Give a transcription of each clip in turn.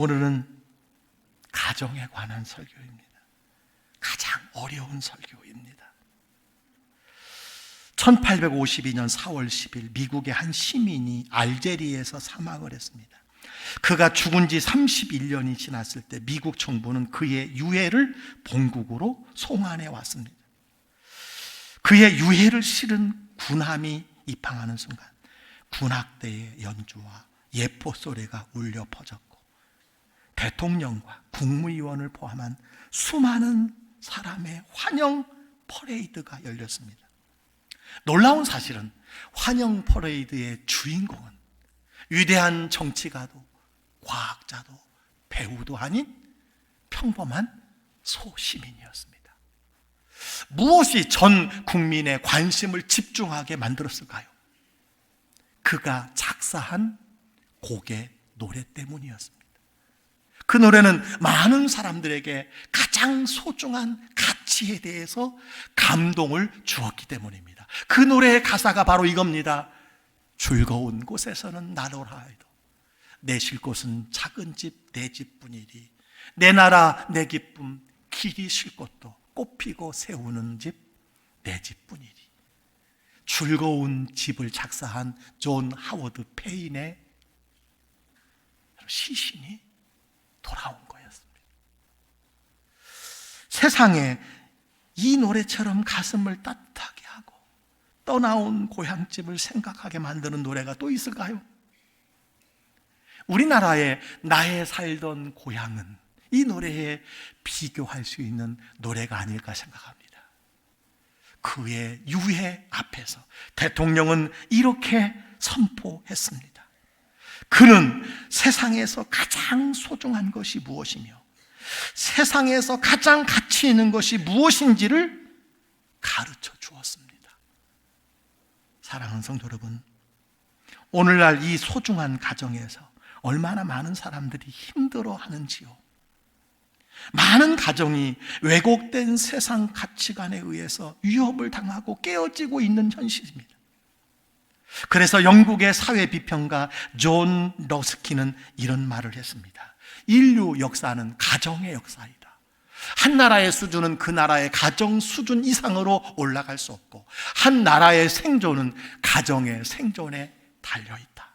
오늘은 가정에 관한 설교입니다. 가장 어려운 설교입니다. 1852년 4월 10일 미국의 한 시민이 알제리에서 사망을 했습니다. 그가 죽은 지 31년이 지났을 때 미국 정부는 그의 유해를 본국으로 송환해 왔습니다. 그의 유해를 실은 군함이 입항하는 순간 군악대의 연주와 예포 소리가 울려 퍼졌고 대통령과 국무위원을 포함한 수많은 사람의 환영 퍼레이드가 열렸습니다. 놀라운 사실은 환영 퍼레이드의 주인공은 위대한 정치가도 과학자도 배우도 아닌 평범한 소시민이었습니다. 무엇이 전 국민의 관심을 집중하게 만들었을까요? 그가 작사한 곡의 노래 때문이었습니다. 그 노래는 많은 사람들에게 가장 소중한 가치에 대해서 감동을 주었기 때문입니다. 그 노래의 가사가 바로 이겁니다. 즐거운 곳에서는 나로라 해도 내 쉴 곳은 작은 집 내 집뿐이리 내 나라 내 기쁨 길이 쉴 곳도 꽃피고 세우는 집 내 집뿐이리. 즐거운 집을 작사한 존 하워드 페인의 시신이 돌아온 거였습니다. 세상에 이 노래처럼 가슴을 따뜻하게 하고 떠나온 고향집을 생각하게 만드는 노래가 또 있을까요? 우리나라의 나의 살던 고향은 이 노래에 비교할 수 있는 노래가 아닐까 생각합니다. 그의 유해 앞에서 대통령은 이렇게 선포했습니다. 그는 세상에서 가장 소중한 것이 무엇이며 세상에서 가장 가치 있는 것이 무엇인지를 가르쳐 주었습니다. 사랑하는 성도 여러분, 오늘날 이 소중한 가정에서 얼마나 많은 사람들이 힘들어하는지요. 많은 가정이 왜곡된 세상 가치관에 의해서 위협을 당하고 깨어지고 있는 현실입니다. 그래서 영국의 사회 비평가 존 러스키는 이런 말을 했습니다. 인류 역사는 가정의 역사이다. 한 나라의 수준은 그 나라의 가정 수준 이상으로 올라갈 수 없고 한 나라의 생존은 가정의 생존에 달려있다.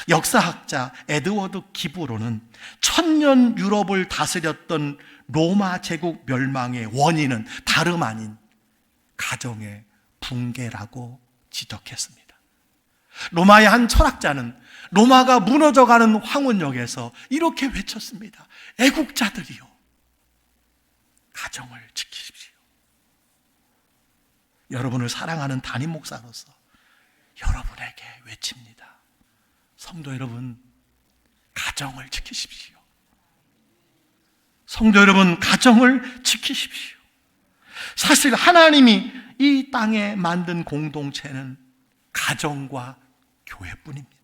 역사학자 에드워드 기브로는 1000년 유럽을 다스렸던 로마 제국 멸망의 원인은 다름 아닌 가정의 붕괴라고 지적했습니다. 로마의 한 철학자는 로마가 무너져가는 황혼역에서 이렇게 외쳤습니다. 애국자들이요, 가정을 지키십시오. 여러분을 사랑하는 담임 목사로서 여러분에게 외칩니다. 성도 여러분, 가정을 지키십시오. 성도 여러분, 가정을 지키십시오. 사실 하나님이 이 땅에 만든 공동체는 가정과 교회뿐입니다.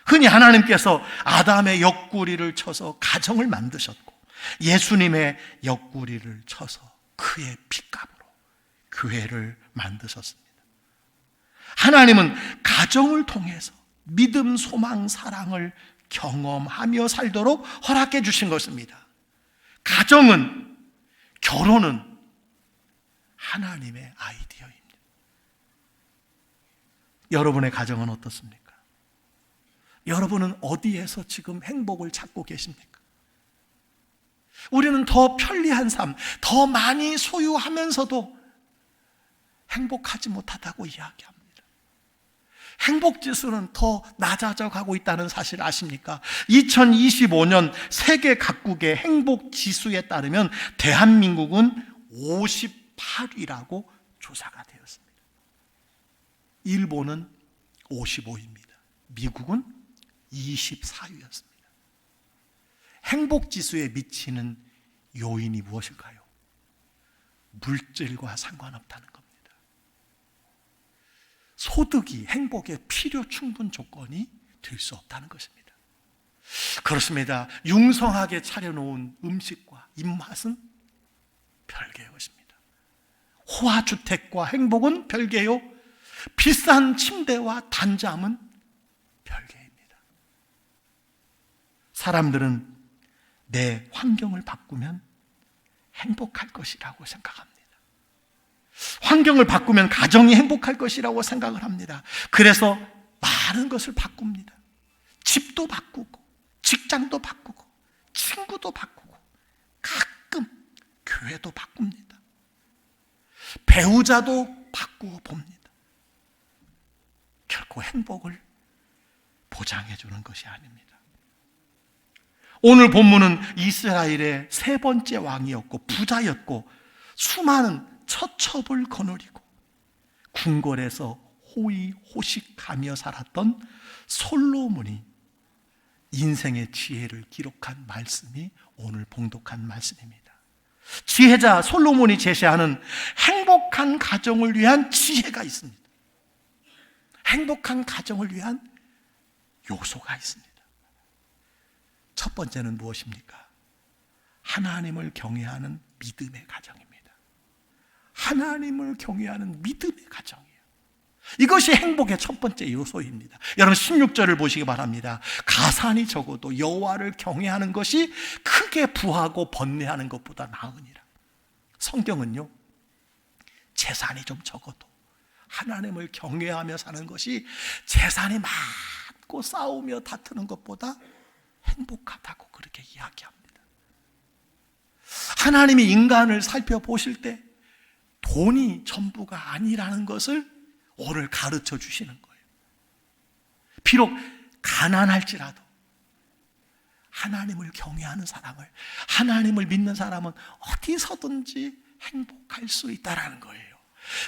흔히 하나님께서 아담의 옆구리를 쳐서 가정을 만드셨고 예수님의 옆구리를 쳐서 그의 핏값으로 교회를 만드셨습니다. 하나님은 가정을 통해서 믿음, 소망, 사랑을 경험하며 살도록 허락해 주신 것입니다. 가정은, 결혼은 하나님의 아이디어입니다. 여러분의 가정은 어떻습니까? 여러분은 어디에서 지금 행복을 찾고 계십니까? 우리는 더 편리한 삶, 더 많이 소유하면서도 행복하지 못하다고 이야기합니다. 행복지수는 더 낮아져 가고 있다는 사실 아십니까? 2025년 세계 각국의 행복지수에 따르면 대한민국은 58위라고 조사가 되었습니다. 일본은 55위입니다. 미국은 24위였습니다. 행복지수에 미치는 요인이 무엇일까요? 물질과 상관없다는 겁니다. 소득이 행복의 필요 충분 조건이 될 수 없다는 것입니다. 그렇습니다. 융성하게 차려놓은 음식과 입맛은 별개의 것입니다. 호화주택과 행복은 별개요, 비싼 침대와 단잠은 별개입니다. 사람들은 내 환경을 바꾸면 행복할 것이라고 생각합니다. 환경을 바꾸면 가정이 행복할 것이라고 생각을 합니다. 그래서 많은 것을 바꿉니다. 집도 바꾸고, 직장도 바꾸고, 친구도 바꾸고, 가끔 교회도 바꿉니다. 배우자도 바꾸어 봅니다. 결코 행복을 보장해 주는 것이 아닙니다. 오늘 본문은 이스라엘의 세 번째 왕이었고 부자였고 수많은 처첩을 거느리고 궁궐에서 호의호식하며 살았던 솔로몬이 인생의 지혜를 기록한 말씀이 오늘 봉독한 말씀입니다. 지혜자 솔로몬이 제시하는 행복한 가정을 위한 지혜가 있습니다. 행복한 가정을 위한 요소가 있습니다. 첫 번째는 무엇입니까? 하나님을 경외하는 믿음의 가정입니다. 하나님을 경외하는 믿음의 가정이에요. 이것이 행복의 첫 번째 요소입니다. 여러분 16절을 보시기 바랍니다. 가산이 적어도 여호와를 경외하는 것이 크게 부하고 번뇌하는 것보다 나으니라. 성경은요, 재산이 좀 적어도 하나님을 경외하며 사는 것이 재산이 많고 싸우며 다투는 것보다 행복하다고 그렇게 이야기합니다. 하나님이 인간을 살펴보실 때 돈이 전부가 아니라는 것을 오늘 가르쳐 주시는 거예요. 비록 가난할지라도 하나님을 경외하는 사람을, 하나님을 믿는 사람은 어디서든지 행복할 수 있다라는 거예요.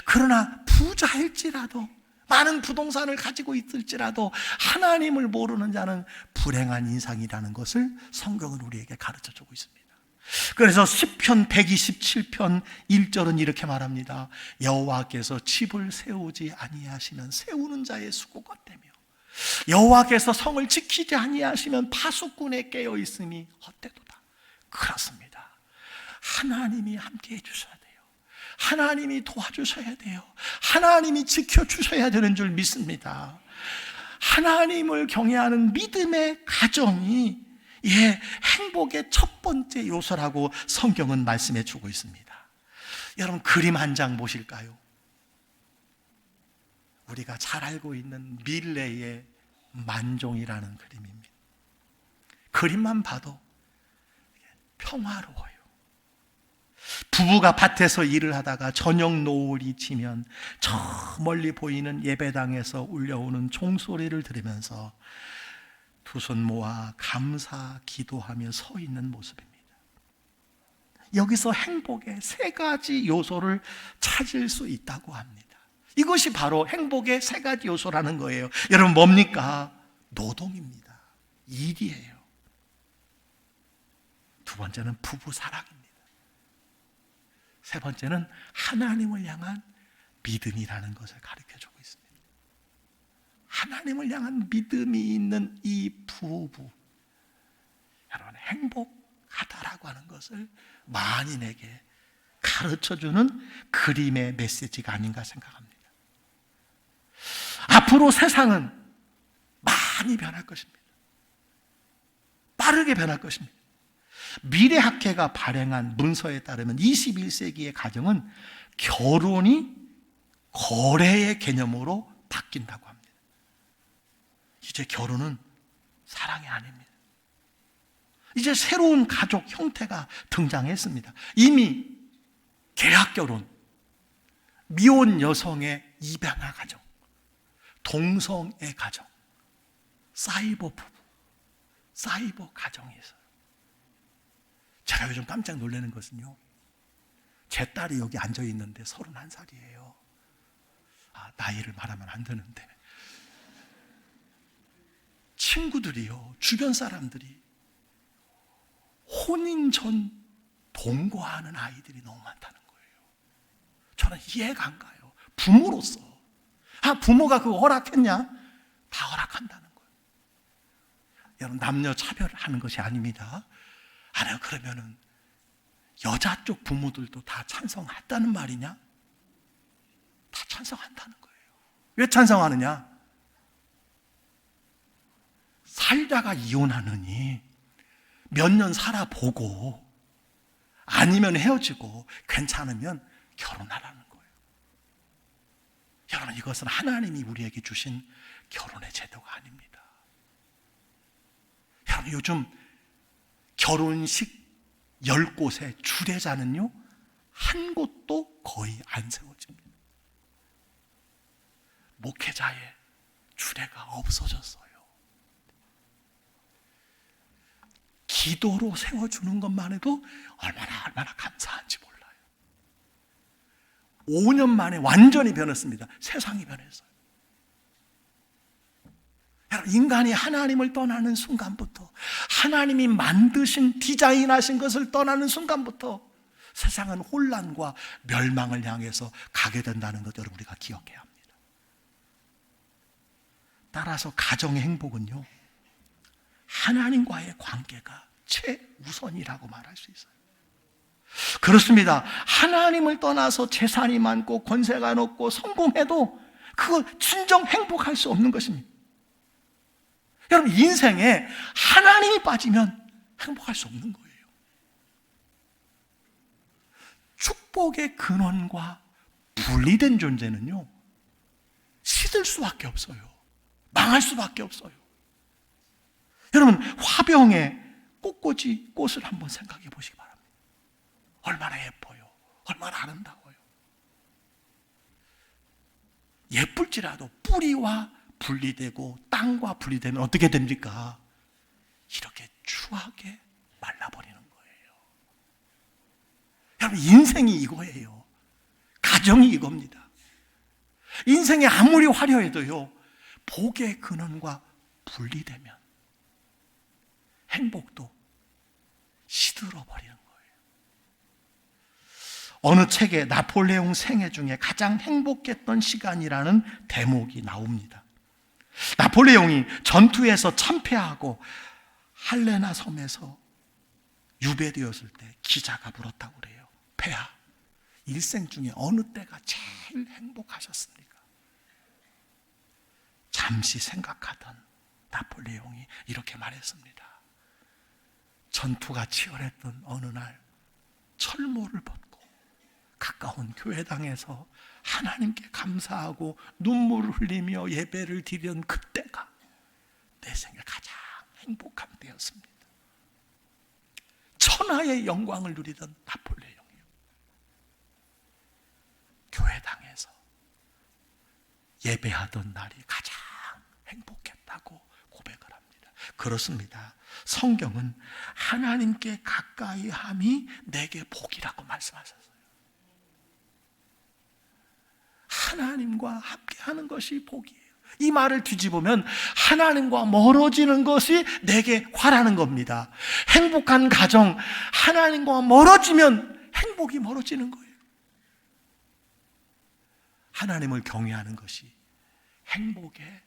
그러나 부자일지라도, 많은 부동산을 가지고 있을지라도 하나님을 모르는 자는 불행한 인상이라는 것을 성경은 우리에게 가르쳐 주고 있습니다. 그래서 시편 127편 1절은 이렇게 말합니다. 여호와께서 집을 세우지 아니하시면 세우는 자의 수고 같다며 여호와께서 성을 지키지 아니하시면 파수꾼에 깨어 있음이 헛되도다. 그렇습니다. 하나님이 함께 해주셔야 돼요. 하나님이 도와주셔야 돼요. 하나님이 지켜주셔야 되는 줄 믿습니다. 하나님을 경외하는 믿음의 가정이 행복의 첫 번째 요소라고 성경은 말씀해 주고 있습니다. 여러분 그림 한 장 보실까요? 우리가 잘 알고 있는 밀레의 만종이라는 그림입니다. 그림만 봐도 평화로워요. 부부가 밭에서 일을 하다가 저녁 노을이 지면 저 멀리 보이는 예배당에서 울려오는 종소리를 들으면서 두 손 모아 감사 기도하며 서 있는 모습입니다. 여기서 행복의 세 가지 요소를 찾을 수 있다고 합니다. 이것이 바로 행복의 세 가지 요소라는 거예요. 여러분 뭡니까? 노동입니다. 일이에요. 두 번째는 부부 사랑입니다. 세 번째는 하나님을 향한 믿음이라는 것을 가르쳐주고 있습니다. 하나님을 향한 믿음이 있는 이 부부, 여러분 행복하다라고 하는 것을 만인에게 가르쳐주는 그림의 메시지가 아닌가 생각합니다. 앞으로 세상은 많이 변할 것입니다. 빠르게 변할 것입니다. 미래학회가 발행한 문서에 따르면 21세기의 가정은 결혼이 거래의 개념으로 바뀐다고 합니다. 이제 결혼은 사랑이 아닙니다. 이제 새로운 가족 형태가 등장했습니다. 이미 계약 결혼, 미혼 여성의 입양아 가정, 동성애 가정, 사이버 부부, 사이버 가정이 있어요. 제가 요즘 깜짝 놀라는 것은요, 제 딸이 여기 앉아 있는데 31살이에요. 나이를 말하면 안 되는데 친구들이요, 주변 사람들이 혼인 전 동거하는 아이들이 너무 많다는 거예요. 저는 이해가 안 가요. 부모로서 부모가 그거 허락했냐? 다 허락한다는 거예요. 여러분 남녀 차별하는 것이 아닙니다. 아니요, 그러면은 여자 쪽 부모들도 다 찬성한다는 말이냐? 다 찬성한다는 거예요. 왜 찬성하느냐? 살다가 이혼하느니 몇 년 살아보고 아니면 헤어지고 괜찮으면 결혼하라는 거예요. 여러분, 이것은 하나님이 우리에게 주신 결혼의 제도가 아닙니다. 여러분, 요즘 결혼식 10곳의 주례자는요, 한 곳도 거의 안 세워집니다. 목회자의 주례가 없어졌어요. 기도로 세워주는 것만 해도 얼마나 감사한지 몰라요. 5년 만에 완전히 변했습니다. 세상이 변했어요. 여러분, 인간이 하나님을 떠나는 순간부터, 하나님이 만드신, 디자인하신 것을 떠나는 순간부터 세상은 혼란과 멸망을 향해서 가게 된다는 것, 여러분, 우리가 기억해야 합니다. 따라서 가정의 행복은요, 하나님과의 관계가 최우선이라고 말할 수 있어요. 그렇습니다. 하나님을 떠나서 재산이 많고 권세가 높고 성공해도 그거 진정 행복할 수 없는 것입니다. 여러분, 인생에 하나님이 빠지면 행복할 수 없는 거예요. 축복의 근원과 분리된 존재는요, 시들 수밖에 없어요. 망할 수밖에 없어요. 여러분, 화병에 꽃꽂이 꽃을 한번 생각해 보시기 바랍니다. 얼마나 예뻐요. 얼마나 아름다워요. 예쁠지라도 뿌리와 분리되고 땅과 분리되면 어떻게 됩니까? 이렇게 추하게 말라버리는 거예요. 여러분, 인생이 이거예요. 가정이 이겁니다. 인생이 아무리 화려해도요, 복의 근원과 분리되면 행복도 시들어버리는 거예요. 어느 책에 나폴레옹 생애 중에 가장 행복했던 시간이라는 대목이 나옵니다. 나폴레옹이 전투에서 참패하고 할레나 섬에서 유배되었을 때 기자가 물었다고 그래요. 폐하, 일생 중에 어느 때가 제일 행복하셨습니까? 잠시 생각하던 나폴레옹이 이렇게 말했습니다. 전투가 치열했던 어느 날 철모를 벗고 가까운 교회당에서 하나님께 감사하고 눈물을 흘리며 예배를 드리던 그때가 내 생애 가장 행복한 때였습니다. 천하의 영광을 누리던 나폴레옹이요, 교회당에서 예배하던 날이 가장 행복했다고 고백을 합니다. 그렇습니다. 성경은 하나님께 가까이 함이 내게 복이라고 말씀하셨어요. 하나님과 함께하는 것이 복이에요. 이 말을 뒤집으면 하나님과 멀어지는 것이 내게 화라는 겁니다. 행복한 가정, 하나님과 멀어지면 행복이 멀어지는 거예요. 하나님을 경외하는 것이 행복의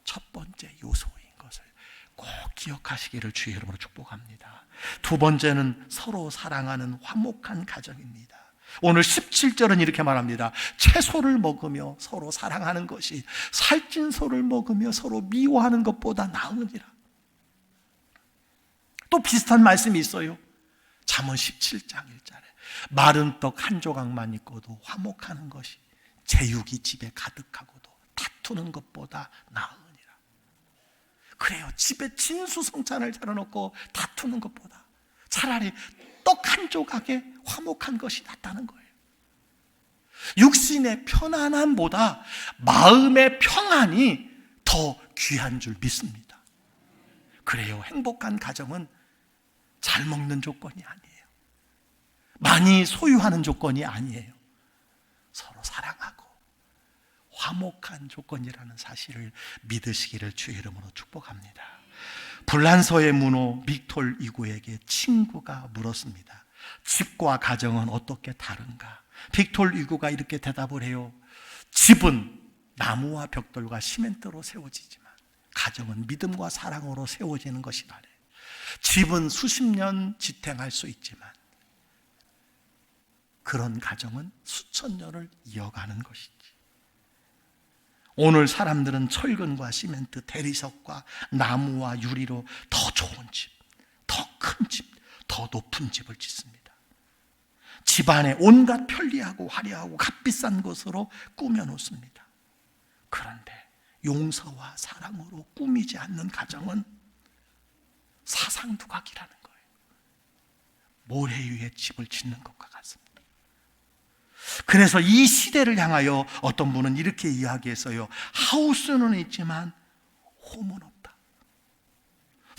첫 번째 요소인 것을 꼭 기억하시기를 주의 이름으로 축복합니다. 두 번째는 서로 사랑하는 화목한 가정입니다. 오늘 17절은 이렇게 말합니다. 채소를 먹으며 서로 사랑하는 것이 살찐 소를 먹으며 서로 미워하는 것보다 나으니라. 또 비슷한 말씀이 있어요. 잠언 17장 1절에 마른 떡 한 조각만 있고도 화목하는 것이 제육이 집에 가득하고도 다투는 것보다 나으니라. 그래요. 집에 진수성찬을 차려놓고 다투는 것보다 차라리 떡 한 조각에 화목한 것이 낫다는 거예요. 육신의 편안함보다 마음의 평안이 더 귀한 줄 믿습니다. 그래요. 행복한 가정은 잘 먹는 조건이 아니에요. 많이 소유하는 조건이 아니에요. 서로 사랑하고 화목한 조건이라는 사실을 믿으시기를 주의 이름으로 축복합니다. 불란서의 문호 빅톨 이구에게 친구가 물었습니다. 집과 가정은 어떻게 다른가? 빅톨 이구가 이렇게 대답을 해요. 집은 나무와 벽돌과 시멘트로 세워지지만 가정은 믿음과 사랑으로 세워지는 것이라네. 집은 수십 년 지탱할 수 있지만 그런 가정은 수천 년을 이어가는 것이지. 오늘 사람들은 철근과 시멘트, 대리석과 나무와 유리로 더 좋은 집, 더 큰 더 높은 집을 짓습니다. 집안에 온갖 편리하고 화려하고 값비싼 것으로 꾸며놓습니다. 그런데 용서와 사랑으로 꾸미지 않는 가정은 사상두각이라는 거예요. 모래 위에 집을 짓는 것과 같습니다. 그래서 이 시대를 향하여 어떤 분은 이렇게 이야기했어요. 하우스는 있지만 홈은 없다.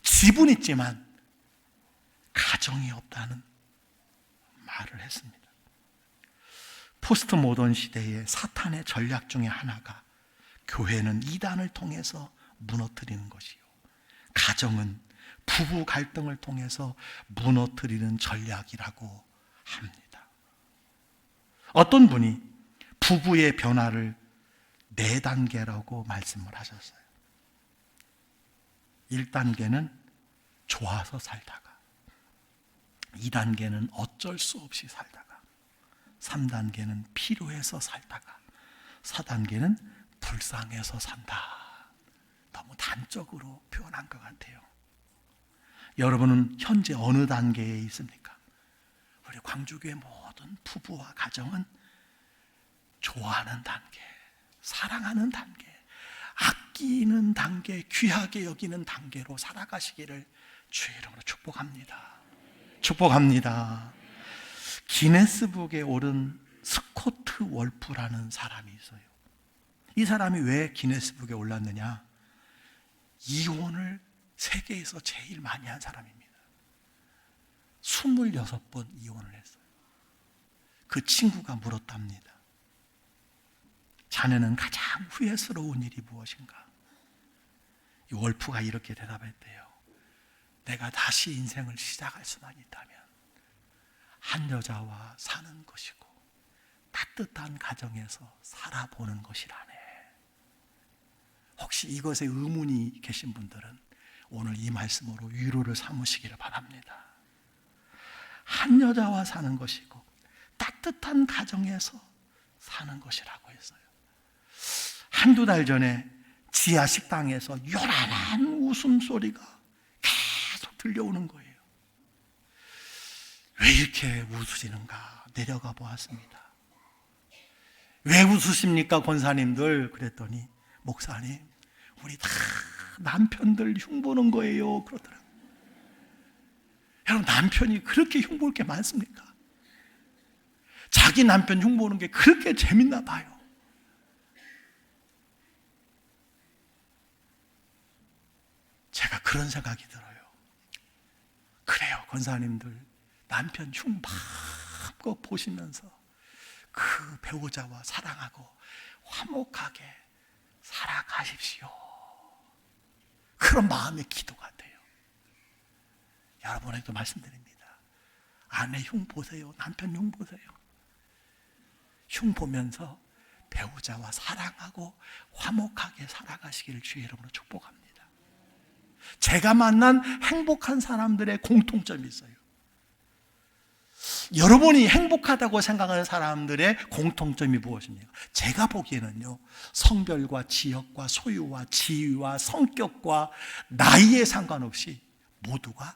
집은 있지만 가정이 없다는 말을 했습니다. 포스트 모던 시대의 사탄의 전략 중에 하나가 교회는 이단을 통해서 무너뜨리는 것이요, 가정은 부부 갈등을 통해서 무너뜨리는 전략이라고 합니다. 어떤 분이 부부의 변화를 4단계라고 말씀을 하셨어요. 1단계는 좋아서 살다가, 2단계는 어쩔 수 없이 살다가, 3단계는 필요해서 살다가, 4단계는 불쌍해서 산다. 너무 단적으로 표현한 것 같아요. 여러분은 현재 어느 단계에 있습니까? 우리 광주교회 모든 부부와 가정은 좋아하는 단계, 사랑하는 단계, 아끼는 단계, 귀하게 여기는 단계로 살아가시기를 주의 이름으로 축복합니다. 축복합니다. 기네스북에 오른 스코트 월프라는 사람이 있어요. 이 사람이 왜 기네스북에 올랐느냐? 이혼을 세계에서 제일 많이 한 사람입니다. 26번 이혼을 했어요. 그 친구가 물었답니다. 자네는 가장 후회스러운 일이 무엇인가? 이 월프가 이렇게 대답했대요. 내가 다시 인생을 시작할 수만 있다면 한 여자와 사는 것이고 따뜻한 가정에서 살아보는 것이라네. 혹시 이것에 의문이 계신 분들은 오늘 이 말씀으로 위로를 삼으시기를 바랍니다. 한 여자와 사는 것이고 따뜻한 가정에서 사는 것이라고 했어요. 한두 달 전에 지하 식당에서 요란한 웃음소리가 계속 들려오는 거예요. 왜 이렇게 웃으시는가 내려가 보았습니다. 왜 웃으십니까 권사님들? 그랬더니 목사님, 우리 다 남편들 흉보는 거예요 그러더라고요. 여러분, 남편이 그렇게 흉볼 게 많습니까? 자기 남편 흉보는 게 그렇게 재밌나 봐요. 제가 그런 생각이 들어요. 그래요, 권사님들 남편 흉 마음껏 보시면서 그 배우자와 사랑하고 화목하게 살아가십시오. 그런 마음의 기도가 돼요. 여러분에게도 말씀드립니다. 아내 흉 보세요. 남편 흉 보세요. 흉 보면서 배우자와 사랑하고 화목하게 살아가시기를 주의 이름으로 축복합니다. 제가 만난 행복한 사람들의 공통점이 있어요. 여러분이 행복하다고 생각하는 사람들의 공통점이 무엇입니까? 제가 보기에는요, 성별과 지역과 소유와 지위와 성격과 나이에 상관없이 모두가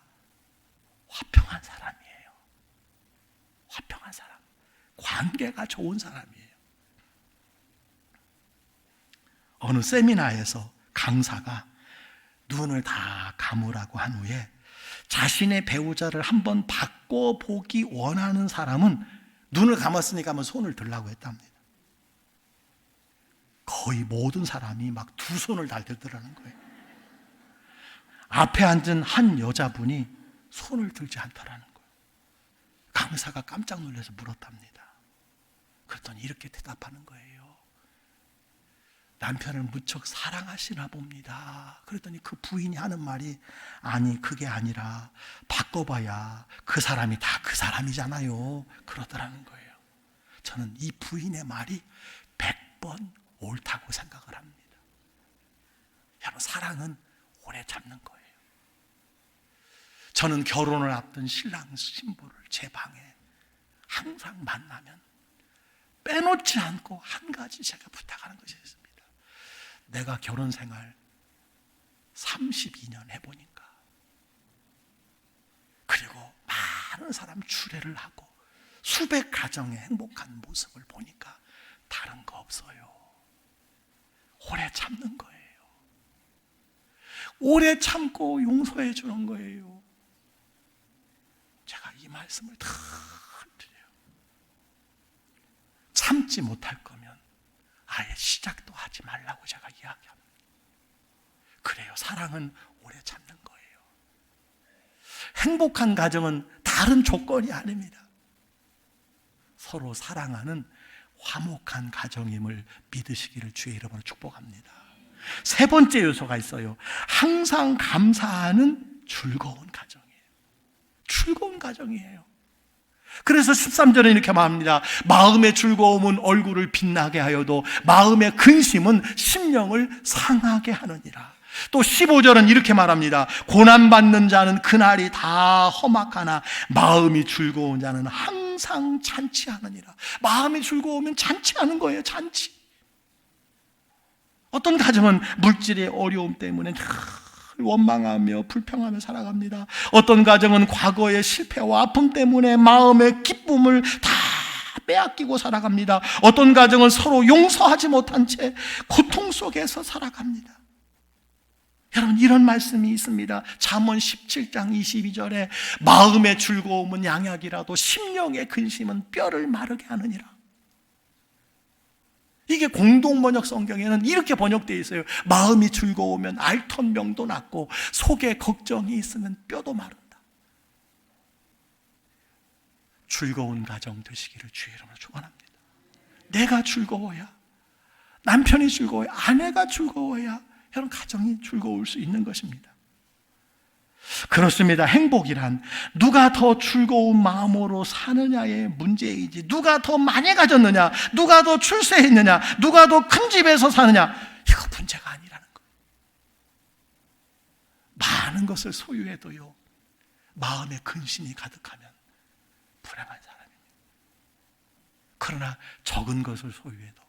화평한 사람이에요. 화평한 사람, 관계가 좋은 사람이에요. 어느 세미나에서 강사가 눈을 다 감으라고 한 후에 자신의 배우자를 한번 바꿔보기 원하는 사람은 눈을 감았으니까 한번 손을 들라고 했답니다. 거의 모든 사람이 막 두 손을 다 들더라는 거예요. 앞에 앉은 한 여자분이 손을 들지 않더라는 거예요. 강사가 깜짝 놀라서 물었답니다. 그랬더니 이렇게 대답하는 거예요. 남편을 무척 사랑하시나 봅니다. 그랬더니 그 부인이 하는 말이, 아니 그게 아니라 바꿔봐야 그 사람이 다 그 사람이잖아요, 그러더라는 거예요. 저는 이 부인의 말이 100번 옳다고 생각을 합니다. 여러분, 사랑은 오래 잡는 거예요. 저는 결혼을 앞둔 신랑 신부를 제 방에 항상 만나면 빼놓지 않고 한 가지 제가 부탁하는 것이 있습니다. 내가 결혼 생활 32년 해보니까, 그리고 많은 사람 추례를 하고 수백 가정의 행복한 모습을 보니까 다른 거 없어요. 오래 참는 거예요. 오래 참고 용서해 주는 거예요. 제가 이 말씀을 다 드려요. 참지 못할 거면 아예 시작도 하지 말라고 제가 이야기합니다. 그래요. 사랑은 오래 참는 거예요. 행복한 가정은 다른 조건이 아닙니다. 서로 사랑하는 화목한 가정임을 믿으시기를 주의 이름으로 축복합니다. 세 번째 요소가 있어요. 항상 감사하는 즐거운 가정이에요. 즐거운 가정이에요. 그래서 13절에 이렇게 말합니다. 마음의 즐거움은 얼굴을 빛나게 하여도 마음의 근심은 심령을 상하게 하느니라. 또 15절은 이렇게 말합니다. 고난받는 자는 그날이 다 험악하나 마음이 즐거운 자는 항상 잔치하느니라. 마음이 즐거우면 잔치하는 거예요. 잔치. 어떤 가정은 물질의 어려움 때문에 원망하며 불평하며 살아갑니다. 어떤 가정은 과거의 실패와 아픔 때문에 마음의 기쁨을 다 빼앗기고 살아갑니다. 어떤 가정은 서로 용서하지 못한 채 고통 속에서 살아갑니다. 여러분, 이런 말씀이 있습니다. 잠언 17장 22절에 마음의 즐거움은 양약이라도 심령의 근심은 뼈를 마르게 하느니라. 이게 공동번역 성경에는 이렇게 번역되어 있어요. 마음이 즐거우면 알턴병도 낫고 속에 걱정이 있으면 뼈도 마른다. 즐거운 가정 되시기를 주의 이름으로 축원합니다. 내가 즐거워야, 남편이 즐거워야, 아내가 즐거워야 여러분 가정이 즐거울 수 있는 것입니다. 그렇습니다. 행복이란 누가 더 즐거운 마음으로 사느냐의 문제이지, 누가 더 많이 가졌느냐, 누가 더 출세했느냐, 누가 더 큰 집에서 사느냐, 이거 문제가 아니라는 거예요. 많은 것을 소유해도요, 마음에 근심이 가득하면 불행한 사람입니다. 그러나 적은 것을 소유해도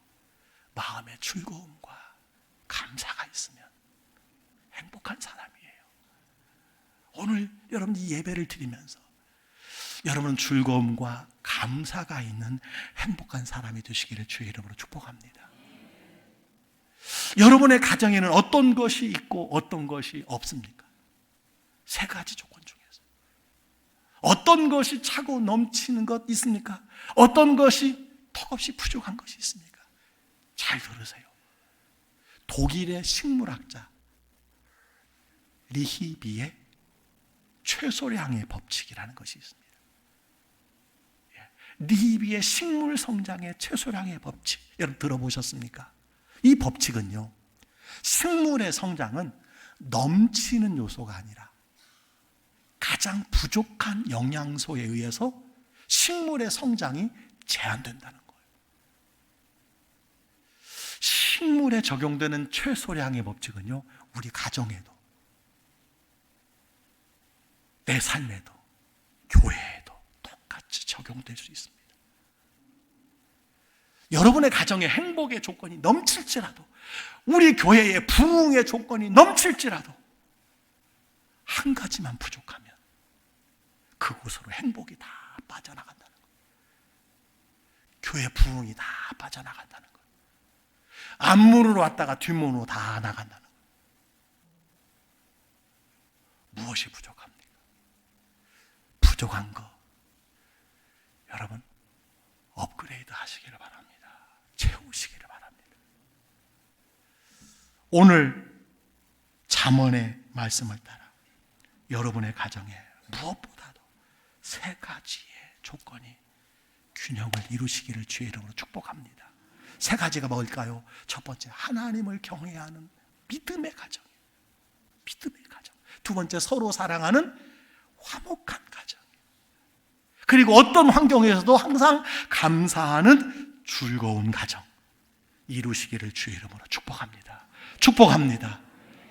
마음에 즐거움과 감사가 있으면 행복한 사람이에요. 오늘 여러분 이 예배를 드리면서 여러분은 즐거움과 감사가 있는 행복한 사람이 되시기를 주의 이름으로 축복합니다. 여러분의 가정에는 어떤 것이 있고 어떤 것이 없습니까? 세 가지 조건 중에서 어떤 것이 차고 넘치는 것 있습니까? 어떤 것이 턱없이 부족한 것이 있습니까? 잘 들으세요. 독일의 식물학자 리히비의 최소량의 법칙이라는 것이 있습니다. 리히비의 식물 성장의 최소량의 법칙, 여러분 들어보셨습니까? 이 법칙은요, 식물의 성장은 넘치는 요소가 아니라 가장 부족한 영양소에 의해서 식물의 성장이 제한된다는 거예요. 식물에 적용되는 최소량의 법칙은요, 우리 가정에도, 내 삶에도, 교회에도 똑같이 적용될 수 있습니다. 여러분의 가정의 행복의 조건이 넘칠지라도, 우리 교회의 부흥의 조건이 넘칠지라도 한 가지만 부족하면 그곳으로 행복이 다 빠져나간다는 거예요. 교회 부흥이 다 빠져나간다는 거예요. 앞문으로 왔다가 뒷문으로 다 나간다는 거예요. 무엇이 부족합니까? 부족한 거 여러분 업그레이드 하시기를 바랍니다. 채우시기를 바랍니다. 오늘 잠언의 말씀을 따라 여러분의 가정에 무엇보다도 세 가지의 조건이 균형을 이루시기를 주의 이름으로 축복합니다. 세 가지가 뭘까요? 첫 번째, 하나님을 경외하는 믿음의 가정. 믿음의 가정. 두 번째, 서로 사랑하는 화목한 가정. 그리고 어떤 환경에서도 항상 감사하는 즐거운 가정 이루시기를 주의 이름으로 축복합니다. 축복합니다.